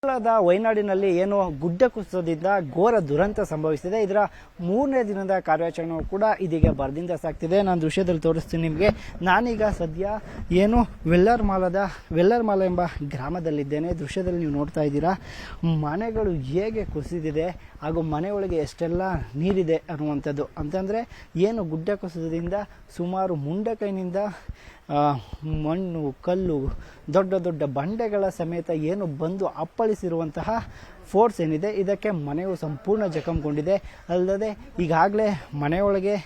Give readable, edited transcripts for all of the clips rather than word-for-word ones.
ವಯನಾಡಿನಲ್ಲಿ ಏನು ಗುಡ್ಡ ಕುಸಿತದಿಂದ ಘೋರ ದುರಂತ ಸಂಭವಿಸಿದೆ. ಇದರ 3ನೇ ದಿನದ ಕಾರ್ಯಾಚರಣೆ ಕೂಡ ಇದೀಗ ಭರದಿಂದ ಸಾಗ್ತಿದೆ. ನಾನು ದೃಶ್ಯದಲ್ಲಿ ತೋರಿಸ್ತೀನಿ ನಿಮಗೆ. ನಾನೀಗ ಸದ್ಯ ಏನು ವೆಲ್ಲರ್ಮಾಲ ಎಂಬ ಗ್ರಾಮದಲ್ಲಿದ್ದೇನೆ. ದೃಶ್ಯದಲ್ಲಿ ನೀವು ನೋಡ್ತಾ ಇದ್ದೀರಾ ಮನೆಗಳು ಹೇಗೆ ಕುಸಿದಿದೆ ಹಾಗೂ ಮನೆಯೊಳಗೆ ಎಷ್ಟೆಲ್ಲ ನೀರಿದೆ ಅನ್ನುವಂಥದ್ದು. ಅಂತಂದರೆ ಏನು ಗುಡ್ಡ ಕುಸಿತದಿಂದ ಸುಮಾರು ಮುಂಡಕೈನಿಂದ ಮಣ್ಣು ಕಲ್ಲು ದೊಡ್ಡ ದೊಡ್ಡ ಬಂಡೆಗಳ ಸಮೇತ ಏನು ಬಂದು ಅಪ್ಪಳಿಸಿರುವಂತಹ ಫೋರ್ಸ್ ಏನಿದೆ ಇದಕ್ಕೆ ಮನೆಯು ಸಂಪೂರ್ಣ ಜಖಂಗೊಂಡಿದೆ. ಅಲ್ಲದೆ ಈಗಾಗಲೇ ಮನೆಯೊಳಗೆ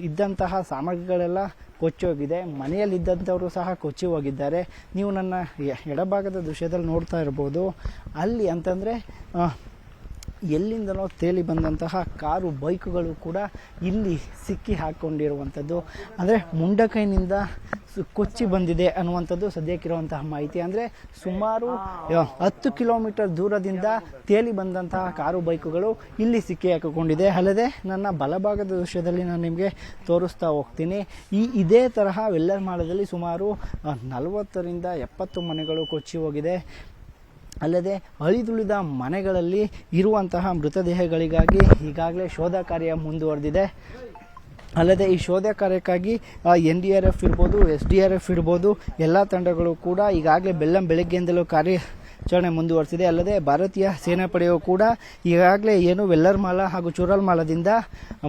ಇದ್ದಂತಹ ಸಾಮಗ್ರಿಗಳೆಲ್ಲ ಕೊಚ್ಚಿ ಹೋಗಿದೆ. ಮನೆಯಲ್ಲಿದ್ದಂಥವರು ಸಹ ಕೊಚ್ಚಿ ಹೋಗಿದ್ದಾರೆ. ನೀವು ನನ್ನ ಎಡಭಾಗದ ದೃಶ್ಯದಲ್ಲಿ ನೋಡ್ತಾ ಇರ್ಬೋದು. ಅಲ್ಲಿ ಅಂತಂದರೆ ಎಲ್ಲಿಂದನೋ ತೇಲಿ ಬಂದಂತಹ ಕಾರು ಬೈಕುಗಳು ಕೂಡ ಇಲ್ಲಿ ಸಿಕ್ಕಿ ಹಾಕ್ಕೊಂಡಿರುವಂಥದ್ದು. ಅಂದರೆ ಮುಂಡಕೈನಿಂದ ಕೊಚ್ಚಿ ಬಂದಿದೆ ಅನ್ನುವಂಥದ್ದು ಸದ್ಯಕ್ಕಿರುವಂತಹ ಮಾಹಿತಿ. ಅಂದರೆ ಸುಮಾರು 10 ಕಿಲೋಮೀಟರ್ ದೂರದಿಂದ ತೇಲಿ ಬಂದಂತಹ ಕಾರು ಬೈಕುಗಳು ಇಲ್ಲಿ ಸಿಕ್ಕಿ ಹಾಕಿಕೊಂಡಿದೆ. ಅಲ್ಲದೆ ನನ್ನ ಬಲಭಾಗದ ದೃಶ್ಯದಲ್ಲಿ ನಾನು ನಿಮಗೆ ತೋರಿಸ್ತಾ ಹೋಗ್ತೀನಿ. ಇದೇ ತರಹ ವೆಲ್ಲರ್ಮಾಲದಲ್ಲಿ ಸುಮಾರು 40ರಿಂದ 70 ಮನೆಗಳು ಕೊಚ್ಚಿ ಹೋಗಿದೆ. ಅಲ್ಲದೆ ಅಳಿದುಳಿದ ಮನೆಗಳಲ್ಲಿ ಇರುವಂತಹ ಮೃತದೇಹಗಳಿಗಾಗಿ ಈಗಾಗಲೇ ಶೋಧ ಕಾರ್ಯ ಮುಂದುವರೆದಿದೆ. ಅಲ್ಲದೆ ಈ ಶೋಧ ಕಾರ್ಯಕ್ಕಾಗಿ NDRF ಇರ್ಬೋದು, SDRF ಇರ್ಬೋದು, ಎಲ್ಲ ತಂಡಗಳು ಕೂಡ ಈಗಾಗಲೇ ಬೆಳಗ್ಗೆಯಿಂದಲೂ ಕಾರ್ಯಾಚರಣೆ ಮುಂದುವರೆಸಿದೆ. ಅಲ್ಲದೆ ಭಾರತೀಯ ಸೇನಾಪಡೆಯು ಕೂಡ ಈಗಾಗಲೇ ಏನು ವೆಲ್ಲರ್ಮಾಲ ಹಾಗೂ ಚೂರಲ್ಮಾಲದಿಂದ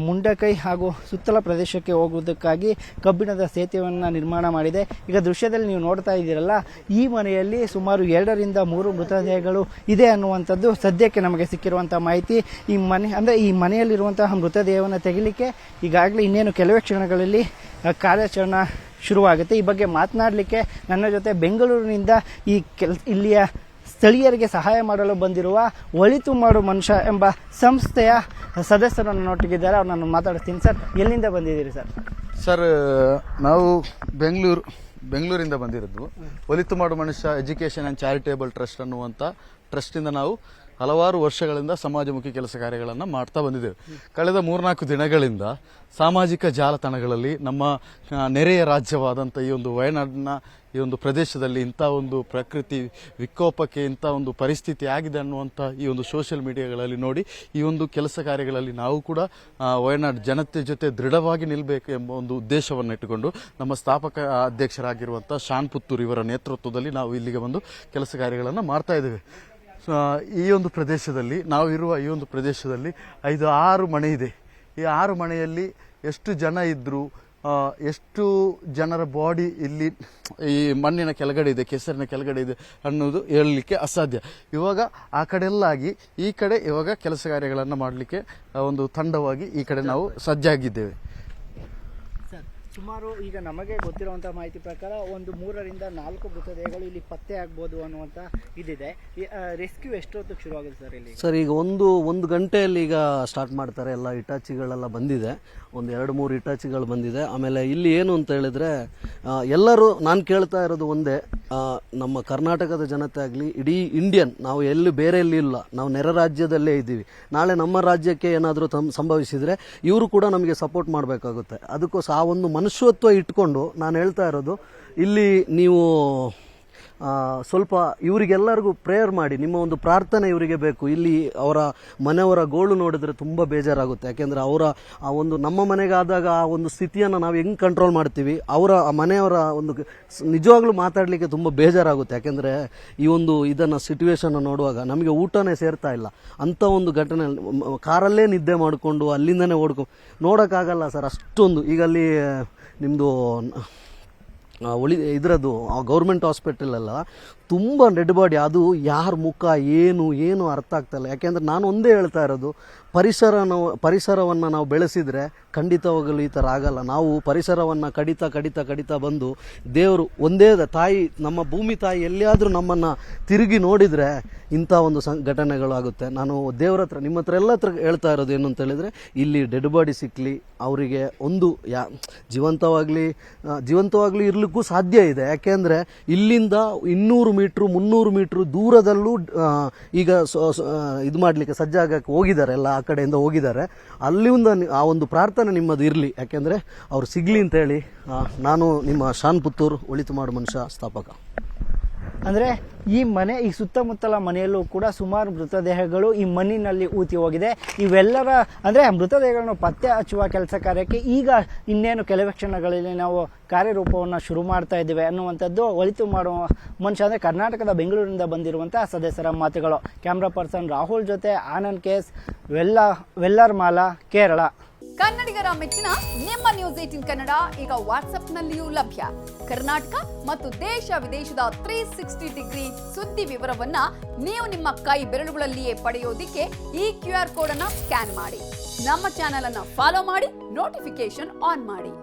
ಮುಂಡಕೈ ಹಾಗೂ ಸುತ್ತಲ ಪ್ರದೇಶಕ್ಕೆ ಹೋಗುವುದಕ್ಕಾಗಿ ಕಬ್ಬಿಣದ ಸೇತುವೆಯನ್ನು ನಿರ್ಮಾಣ ಮಾಡಿದೆ. ಈಗ ದೃಶ್ಯದಲ್ಲಿ ನೀವು ನೋಡ್ತಾ ಇದ್ದೀರಲ್ಲ, ಈ ಮನೆಯಲ್ಲಿ ಸುಮಾರು 2ರಿಂದ 3 ಮೃತದೇಹಗಳು ಇದೆ ಅನ್ನುವಂಥದ್ದು ಸದ್ಯಕ್ಕೆ ನಮಗೆ ಸಿಕ್ಕಿರುವಂಥ ಮಾಹಿತಿ. ಈ ಮನೆಯಲ್ಲಿರುವಂತಹ ಮೃತದೇಹವನ್ನು ತೆಗಿಲಿಕ್ಕೆ ಈಗಾಗಲೇ ಇನ್ನೇನು ಕೆಲವೇ ಕ್ಷಣಗಳಲ್ಲಿ ಕಾರ್ಯಾಚರಣೆ ಶುರುವಾಗುತ್ತೆ. ಈ ಬಗ್ಗೆ ಮಾತನಾಡಲಿಕ್ಕೆ ನನ್ನ ಜೊತೆ ಬೆಂಗಳೂರಿನಿಂದ ಇಲ್ಲಿಯ ಸ್ಥಳೀಯರಿಗೆ ಸಹಾಯ ಮಾಡಲು ಬಂದಿರುವ ಒಳಿತು ಮಾಡು ಮನುಷ್ಯ ಎಂಬ ಸಂಸ್ಥೆಯ ಸದಸ್ಯರು ನನ್ನೊಟ್ಟಿಗಿದ್ದಾರೆ. ಅವ್ರು ನಾನು ಮಾತಾಡ್ತೀನಿ. ಸರ್, ಎಲ್ಲಿಂದ ಬಂದಿದ್ದೀರಿ ಸರ್? ಸರ್, ನಾವು ಬೆಂಗಳೂರಿಂದ ಬಂದಿರೋದು. ಒಳಿತು ಮಾಡು ಮನುಷ್ಯ ಎಜುಕೇಷನ್ ಆ್ಯಂಡ್ ಚಾರಿಟೇಬಲ್ ಟ್ರಸ್ಟ್ ಅನ್ನುವಂಥ ಟ್ರಸ್ಟಿಂದ ನಾವು ಹಲವಾರು ವರ್ಷಗಳಿಂದ ಸಮಾಜಮುಖಿ ಕೆಲಸ ಕಾರ್ಯಗಳನ್ನು ಮಾಡ್ತಾ ಬಂದಿದ್ದೇವೆ. ಕಳೆದ 3-4 ದಿನಗಳಿಂದ ಸಾಮಾಜಿಕ ಜಾಲತಾಣಗಳಲ್ಲಿ ನಮ್ಮ ನೆರೆಯ ರಾಜ್ಯವಾದಂಥ ಈ ಒಂದು ವಯನಾಡಿನ ಈ ಒಂದು ಪ್ರದೇಶದಲ್ಲಿ ಇಂಥ ಒಂದು ಪ್ರಕೃತಿ ವಿಕೋಪಕ್ಕೆ ಇಂಥ ಒಂದು ಪರಿಸ್ಥಿತಿ ಆಗಿದೆ ಅನ್ನುವಂಥ ಈ ಒಂದು ಸೋಷಿಯಲ್ ಮೀಡಿಯಾಗಳಲ್ಲಿ ನೋಡಿ ಈ ಒಂದು ಕೆಲಸ ಕಾರ್ಯಗಳಲ್ಲಿ ನಾವು ಕೂಡ ವಯನಾಡು ಜನತೆ ಜೊತೆ ದೃಢವಾಗಿ ನಿಲ್ಲಬೇಕು ಎಂಬ ಒಂದು ಉದ್ದೇಶವನ್ನು ಇಟ್ಟುಕೊಂಡು ನಮ್ಮ ಸ್ಥಾಪಕ ಅಧ್ಯಕ್ಷರಾಗಿರುವಂಥ ಶಾನ್ ಪುತ್ತೂರ್ ಇವರ ನೇತೃತ್ವದಲ್ಲಿ ನಾವು ಇಲ್ಲಿಗೆ ಬಂದು ಕೆಲಸ ಕಾರ್ಯಗಳನ್ನು ಮಾಡ್ತಾ ಇದ್ದೇವೆ. ಈ ಒಂದು ಪ್ರದೇಶದಲ್ಲಿ ನಾವಿರುವ ಈ ಒಂದು ಪ್ರದೇಶದಲ್ಲಿ 5-6 ಮನೆ ಇದೆ. ಈ 6 ಮನೆಯಲ್ಲಿ ಎಷ್ಟು ಜನ ಇದ್ದರು, ಎಷ್ಟು ಜನರ ಬಾಡಿ ಇಲ್ಲಿ ಈ ಮಣ್ಣಿನ ಕೆಳಗಡೆ ಇದೆ, ಕೆಸರಿನ ಕೆಳಗಡೆ ಇದೆ ಅನ್ನೋದು ಹೇಳಲಿಕ್ಕೆ ಅಸಾಧ್ಯ. ಇವಾಗ ಆ ಕಡೆಲ್ಲಾಗಿ ಈ ಕಡೆ ಇವಾಗ ಕೆಲಸ ಕಾರ್ಯಗಳನ್ನು ಮಾಡಲಿಕ್ಕೆ ಒಂದು ತಂಡವಾಗಿ ಈ ಕಡೆ ನಾವು ಸಜ್ಜಾಗಿದ್ದೇವೆ. ಸುಮಾರು ಈಗ ನಮಗೆ ಗೊತ್ತಿರುವಂಥ ಮಾಹಿತಿ ಪ್ರಕಾರ ಒಂದು 3ರಿಂದ 4 ಮೃತದೇಹಗಳು ಇಲ್ಲಿ ಪತ್ತೆ ಆಗ್ಬೋದು ಅನ್ನುವಂಥ ಇದಿದೆ. ರೆಸ್ಕ್ಯೂ ಎಷ್ಟೊತ್ತಿಗೆ ಶುರುವಾಗಿದೆ ಸರ್ ಇಲ್ಲಿ? ಸರ್, ಈಗ ಒಂದು ಗಂಟೆಯಲ್ಲಿ ಈಗ ಸ್ಟಾರ್ಟ್ ಮಾಡ್ತಾರೆ. ಎಲ್ಲ ಇಟಾಚಿಗಳೆಲ್ಲ ಬಂದಿದೆ, ಒಂದು 2-3 ಇಟಾಚಿಗಳು ಬಂದಿದೆ. ಆಮೇಲೆ ಇಲ್ಲಿ ಏನು ಅಂತ ಹೇಳಿದ್ರೆ ಎಲ್ಲರೂ ನಾನು ಕೇಳ್ತಾ ಇರೋದು ಒಂದೇ, ನಮ್ಮ ಕರ್ನಾಟಕದ ಜನತೆ ಆಗಲಿ ಇಡೀ ಇಂಡಿಯನ್, ನಾವು ಎಲ್ಲಿ ಬೇರೆ ಎಲ್ಲಿ ಇಲ್ಲ, ನಾವು ನೆರೆ ರಾಜ್ಯದಲ್ಲೇ ಇದ್ದೀವಿ. ನಾಳೆ ನಮ್ಮ ರಾಜ್ಯಕ್ಕೆ ಏನಾದರೂ ಸಂಭವಿಸಿದರೆ ಇವರು ಕೂಡ ನಮಗೆ ಸಪೋರ್ಟ್ ಮಾಡಬೇಕಾಗುತ್ತೆ. ಅದಕ್ಕೋಸ್ಕರ ಆ ಒಂದು ಮನುಷ್ಯತ್ವ ಇಟ್ಕೊಂಡು ನಾನು ಹೇಳ್ತಾ ಇರೋದು, ಇಲ್ಲಿ ನೀವು ಸ್ವಲ್ಪ ಇವರಿಗೆಲ್ಲರಿಗೂ ಪ್ರೇಯರ್ ಮಾಡಿ, ನಿಮ್ಮ ಒಂದು ಪ್ರಾರ್ಥನೆ ಇವರಿಗೆ ಬೇಕು. ಇಲ್ಲಿ ಅವರ ಮನೆಯವರ ಗೋಳು ನೋಡಿದ್ರೆ ತುಂಬ ಬೇಜಾರಾಗುತ್ತೆ. ಯಾಕೆಂದರೆ ಅವರ ಆ ಒಂದು ನಮ್ಮ ಮನೆಗಾದಾಗ ಆ ಒಂದು ಸ್ಥಿತಿಯನ್ನು ನಾವು ಹೆಂಗೆ ಕಂಟ್ರೋಲ್ ಮಾಡ್ತೀವಿ, ಅವರ ಮನೆಯವರ ಒಂದು ನಿಜವಾಗ್ಲೂ ಮಾತಾಡಲಿಕ್ಕೆ ತುಂಬ ಬೇಜಾರಾಗುತ್ತೆ. ಯಾಕೆಂದರೆ ಈ ಒಂದು ಇದನ್ನು ಸಿಚುವೇಶನ್ ನೋಡುವಾಗ ನಮಗೆ ಊಟನೇ ಸೇರ್ತಾ ಇಲ್ಲ. ಅಂಥ ಒಂದು ಘಟನೆ, ಕಾರಲ್ಲೇ ನಿದ್ದೆ ಮಾಡಿಕೊಂಡು ಅಲ್ಲಿಂದನೇ ನೋಡೋಕ್ಕಾಗಲ್ಲ ಸರ್. ಅಷ್ಟೊಂದು ಈಗ ಅಲ್ಲಿ ನಿಮ್ಮದು ಇದರದ್ದು ಗೌರ್ಮೆಂಟ್ ಹಾಸ್ಪಿಟಲ್ ಎಲ್ಲ ತುಂಬ ಡೆಡ್ ಬಾಡಿ, ಅದು ಯಾರ ಮುಖ ಏನು ಅರ್ಥ ಆಗ್ತಾಯಿಲ್ಲ. ಯಾಕೆಂದರೆ ನಾನು ಒಂದೇ ಹೇಳ್ತಾ ಇರೋದು, ಪರಿಸರವನ್ನು ನಾವು ಬೆಳೆಸಿದರೆ ಖಂಡಿತವಾಗಲೂ ಈ ಥರ ಆಗಲ್ಲ. ನಾವು ಪರಿಸರವನ್ನು ಕಡಿತಾ ಬಂದು ದೇವರು ಒಂದೇ ತಾಯಿ, ನಮ್ಮ ಭೂಮಿ ತಾಯಿ ಎಲ್ಲಿಯಾದರೂ ನಮ್ಮನ್ನು ತಿರುಗಿ ನೋಡಿದರೆ ಇಂಥ ಒಂದು ಘಟನೆಗಳಾಗುತ್ತೆ. ನಾನು ದೇವ್ರ ಹತ್ರ, ನಿಮ್ಮ ಹತ್ರ ಎಲ್ಲ ಹತ್ರ ಹೇಳ್ತಾ ಇರೋದು ಏನು ಅಂತ ಹೇಳಿದರೆ, ಇಲ್ಲಿ ಡೆಡ್ ಬಾಡಿ ಸಿಕ್ಕಲಿ, ಅವರಿಗೆ ಒಂದು ಜೀವಂತವಾಗಲಿ ಇರಲಿಕ್ಕೂ ಸಾಧ್ಯ ಇದೆ. ಯಾಕೆಂದರೆ ಇಲ್ಲಿಂದ 200 ಮೀಟ್ರು 300 ಮೀಟ್ರು ದೂರದಲ್ಲೂ ಈಗ ಇದು ಮಾಡಲಿಕ್ಕೆ ಸಜ್ಜಾಗಕ್ಕೆ ಹೋಗಿದ್ದಾರೆ, ಎಲ್ಲ ಆ ಕಡೆಯಿಂದ ಹೋಗಿದ್ದಾರೆ. ಅಲ್ಲಿಂದ ಆ ಒಂದು ಪ್ರಾರ್ಥನೆ ನಿಮ್ಮದು ಇರಲಿ, ಯಾಕೆಂದರೆ ಅವ್ರು ಸಿಗಲಿ ಅಂತೇಳಿ. ನಾನು ನಿಮ್ಮ ಶಾನ್ ಪುತ್ತೂರ್ ಒಳಿತು ಮಾಡು ಮನುಷ್ಯ ಸ್ಥಾಪಕ. ಅಂದರೆ ಈ ಸುತ್ತಮುತ್ತಲ ಮನೆಯಲ್ಲೂ ಕೂಡ ಸುಮಾರು ಮೃತದೇಹಗಳು ಈ ಮಣ್ಣಿನಲ್ಲಿ ಊತಿ ಹೋಗಿದೆ. ಇವೆಲ್ಲರ ಅಂದರೆ ಮೃತದೇಹಗಳನ್ನು ಪತ್ತೆ ಹಚ್ಚುವ ಕೆಲಸ ಕಾರ್ಯಕ್ಕೆ ಈಗ ಇನ್ನೇನು ಕೆಲವೇ ಕ್ಷಣಗಳಲ್ಲಿ ನಾವು ಕಾರ್ಯರೂಪವನ್ನು ಶುರು ಮಾಡ್ತಾ ಇದ್ದೇವೆ ಅನ್ನುವಂಥದ್ದು ಒಳಿತು ಮಾಡುವ ಮನುಷ್ಯ ಅಂದರೆ ಕರ್ನಾಟಕದ ಬೆಂಗಳೂರಿನಿಂದ ಬಂದಿರುವಂಥ ಸದಸ್ಯರ ಮಾತುಗಳು. ಕ್ಯಾಮ್ರಾ ಪರ್ಸನ್ ರಾಹುಲ್ ಜೊತೆ ಆನಂದ್ ಕೇಸ್, ವೆಲ್ಲರ್ಮಾಲಾ, ಕೇರಳ. ಕನ್ನಡಿಗರ ಮೆಚ್ಚಿನ ನಿಮ್ಮ ನ್ಯೂಸ್ 18 ಕನ್ನಡ ಈಗ ವಾಟ್ಸ್ಆಪ್ನಲ್ಲಿಯೂ ಲಭ್ಯ. ಕರ್ನಾಟಕ ಮತ್ತು ದೇಶ ವಿದೇಶದ 360 ಡಿಗ್ರಿ ಸುದ್ದಿ ವಿವರವನ್ನ ನೀವು ನಿಮ್ಮ ಕೈ ಬೆರಳುಗಳಲ್ಲಿಯೇ ಪಡೆಯೋದಿಕ್ಕೆ ಈ QR ಕೋಡ್ ಅನ್ನ ಸ್ಕ್ಯಾನ್ ಮಾಡಿ. ನಮ್ಮ ಚಾನೆಲ್ ಅನ್ನ ಫಾಲೋ ಮಾಡಿ, ನೋಟಿಫಿಕೇಶನ್ ಆನ್ ಮಾಡಿ.